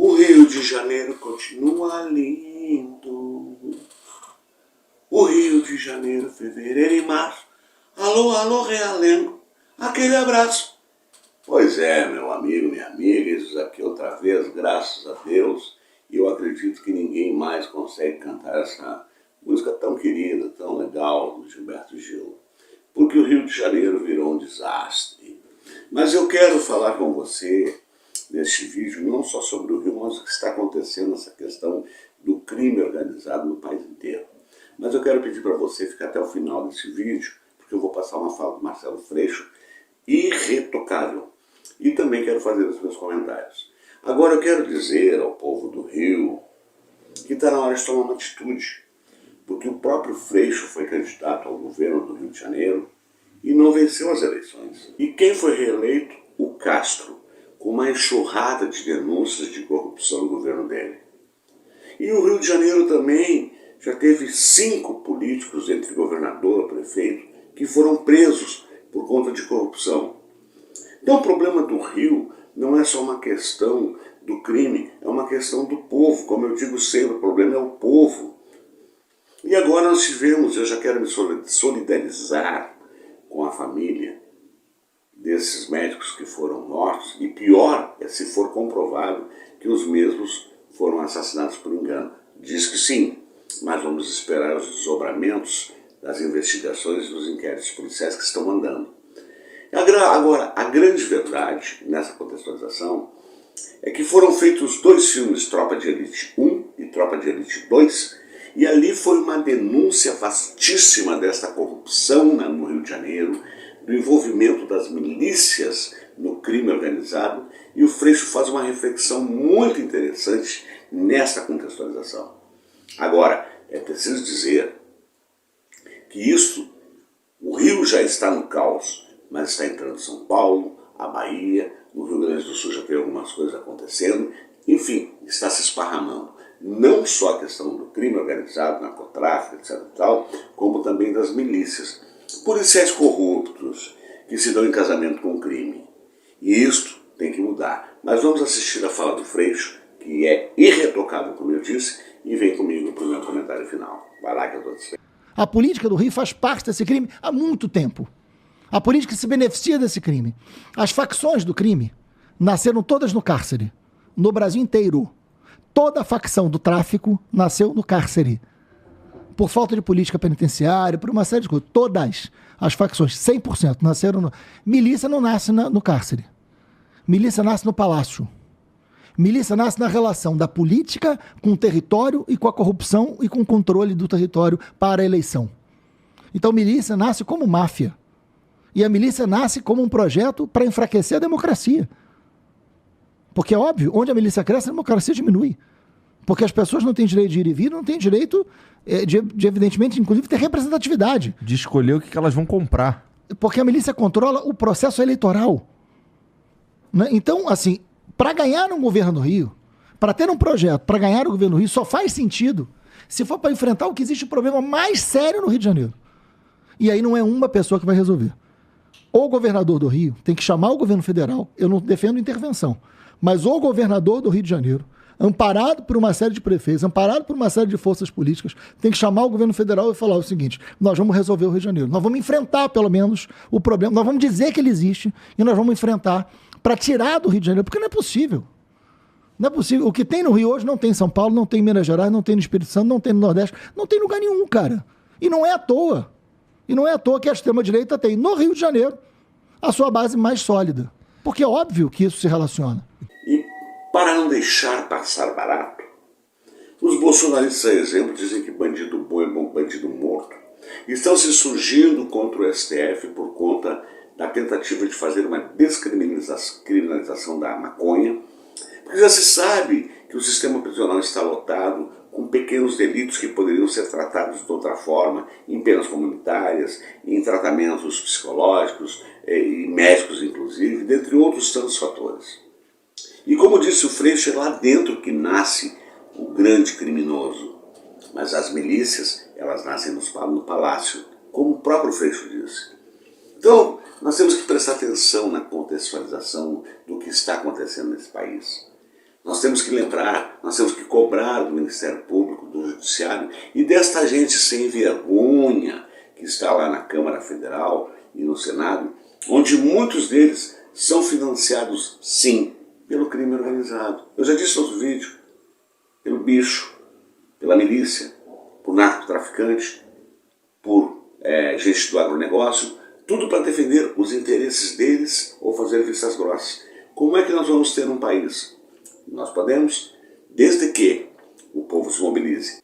O Rio de Janeiro continua lindo. O Rio de Janeiro, fevereiro e março. Alô, alô, Realengo. Aquele abraço. Pois é, meu amigo, minha amiga, isso aqui outra vez, graças a Deus. E eu acredito que ninguém mais consegue cantar essa música tão querida, tão legal, do Gilberto Gil. Porque o Rio de Janeiro virou um desastre. Mas eu quero falar com você neste vídeo não só sobre o Rio, mas o que está acontecendo nessa questão do crime organizado no país inteiro. Mas eu quero pedir para você ficar até o final desse vídeo, porque eu vou passar uma fala do Marcelo Freixo irretocável. E também quero fazer os meus comentários. Agora eu quero dizer ao povo do Rio que está na hora de tomar uma atitude, porque o próprio Freixo foi candidato ao governo do Rio de Janeiro e não venceu as eleições. E quem foi reeleito? O Castro, com uma enxurrada de denúncias de corrupção no governo dele. E o Rio de Janeiro também já teve 5 políticos, entre governador e prefeito, que foram presos por conta de corrupção. Então o problema do Rio não é só uma questão do crime, é uma questão do povo. Como eu digo sempre, o problema é o povo. E agora nós tivemos, eu já quero me solidarizar com a família desses médicos que foram mortos, e pior é se for comprovado que os mesmos foram assassinados por engano. Diz que sim, mas vamos esperar os desdobramentos das investigações e dos inquéritos policiais que estão andando. Agora, a grande verdade nessa contextualização é que foram feitos 2 filmes, Tropa de Elite 1 e Tropa de Elite 2, e ali foi uma denúncia vastíssima desta corrupção no Rio de Janeiro, do envolvimento das milícias no crime organizado, e o Freixo faz uma reflexão muito interessante nessa contextualização. Agora, é preciso dizer que o Rio já está no caos, mas está entrando São Paulo, a Bahia, no Rio Grande do Sul já tem algumas coisas acontecendo, enfim, está se esparramando. Não só a questão do crime organizado, narcotráfico, etc. e tal, como também das milícias. Policiais corruptos que se dão em casamento com o crime. E isto tem que mudar. Mas vamos assistir a fala do Freixo, que é irretocável, como eu disse, e vem comigo para o meu comentário final. Vai lá que eu estou te esperando. A política do Rio faz parte desse crime há muito tempo. A política se beneficia desse crime. As facções do crime nasceram todas no cárcere, no Brasil inteiro. Toda a facção do tráfico nasceu no cárcere. Por falta de política penitenciária, por uma série de coisas. Todas as facções, 100%, nasceram no... Milícia não nasce no cárcere. Milícia nasce no palácio. Milícia nasce na relação da política com o território e com a corrupção e com o controle do território para a eleição. Então milícia nasce como máfia. E a milícia nasce como um projeto para enfraquecer a democracia. Porque é óbvio, onde a milícia cresce, a democracia diminui. Porque as pessoas não têm direito de ir e vir, não têm direito de evidentemente, inclusive, ter representatividade. De escolher o que elas vão comprar. Porque a milícia controla o processo eleitoral. Né? Então, assim, para ganhar um governo do Rio, para ter um projeto, para ganhar o governo do Rio, só faz sentido se for para enfrentar o que existe o problema mais sério no Rio de Janeiro. E aí não é uma pessoa que vai resolver. O governador do Rio tem que chamar o governo federal, eu não defendo intervenção, mas o governador do Rio de Janeiro, amparado por uma série de prefeitos, amparado por uma série de forças políticas, tem que chamar o governo federal e falar o seguinte: nós vamos resolver o Rio de Janeiro, nós vamos enfrentar pelo menos o problema, nós vamos dizer que ele existe e nós vamos enfrentar para tirar do Rio de Janeiro, porque não é possível. Não é possível. O que tem no Rio hoje não tem em São Paulo, não tem em Minas Gerais, não tem no Espírito Santo, não tem no Nordeste, não tem em lugar nenhum, cara. E não é à toa. E não é à toa que a extrema-direita tem no Rio de Janeiro a sua base mais sólida. Porque é óbvio que isso se relaciona. E para não deixar passar barato, os bolsonaristas, a exemplo, dizem que bandido bom é bom bandido morto. Estão se surgindo contra o STF por conta da tentativa de fazer uma descriminalização da maconha, porque já se sabe que o sistema prisional está lotado com pequenos delitos que poderiam ser tratados de outra forma, em penas comunitárias, em tratamentos psicológicos e médicos, inclusive, dentre outros tantos fatores. E como disse o Freixo, é lá dentro que nasce o grande criminoso. Mas as milícias, elas nascem no palácio, como o próprio Freixo disse. Então, nós temos que prestar atenção na contextualização do que está acontecendo nesse país. Nós temos que lembrar, nós temos que cobrar do Ministério Público, do Judiciário e desta gente sem vergonha que está lá na Câmara Federal e no Senado, onde muitos deles são financiados, sim, pelo crime organizado. Eu já disse no outro vídeo, pelo bicho, pela milícia, por narcotraficante, por gente do agronegócio, tudo para defender os interesses deles ou fazer vistas grossas. Como é que nós vamos ter um país? Nós podemos, desde que o povo se mobilize.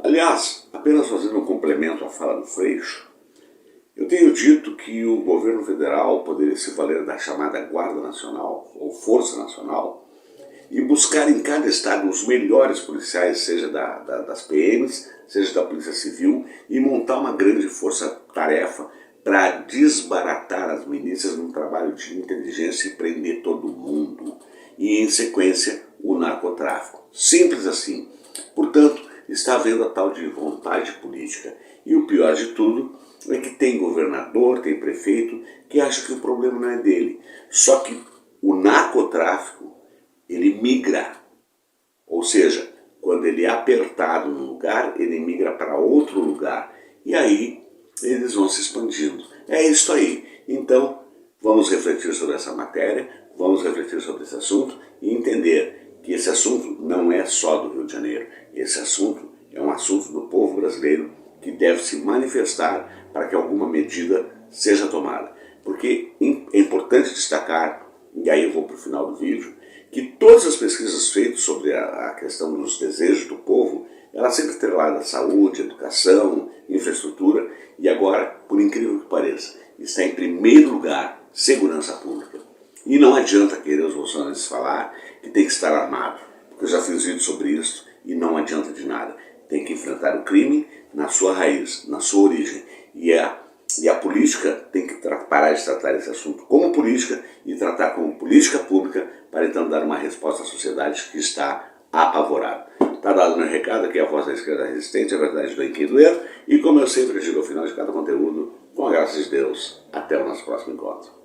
Aliás, apenas fazendo um complemento à fala do Freixo, eu tenho dito que o governo federal poderia se valer da chamada Guarda Nacional ou Força Nacional e buscar em cada estado os melhores policiais, seja das PMs, seja da Polícia Civil, e montar uma grande força-tarefa para desbaratar as milícias num trabalho de inteligência e prender todo mundo. E, em sequência, o narcotráfico. Simples assim. Portanto, está havendo a tal de vontade política. E o pior de tudo é que tem governador, tem prefeito, que acha que o problema não é dele. Só que o narcotráfico, ele migra. Ou seja, quando ele é apertado num lugar, ele migra para outro lugar. E aí, eles vão se expandindo. É isso aí. Então, vamos refletir sobre essa matéria, vamos refletir sobre esse assunto e entender que esse assunto não é só do Rio de Janeiro. Esse assunto é um assunto do povo brasileiro que deve se manifestar para que alguma medida seja tomada. Porque é importante destacar, e aí eu vou para o final do vídeo, que todas as pesquisas feitas sobre a questão dos desejos do povo, ela sempre atrelada à saúde, educação, infraestrutura, e agora, por incrível que pareça, está em primeiro lugar segurança pública. E não adianta querer os bolsonaristas falar que tem que estar armado, porque eu já fiz vídeo sobre isso e não adianta de nada. Tem que enfrentar o crime na sua raiz, na sua origem. E a política tem que parar de tratar esse assunto como política e tratar como política pública para então dar uma resposta à sociedade que está apavorada. Está dado meu recado, aqui é a voz da esquerda resistente, a verdade do quem doer. E como eu sempre digo ao final de cada conteúdo, com a graça de Deus, até o nosso próximo encontro.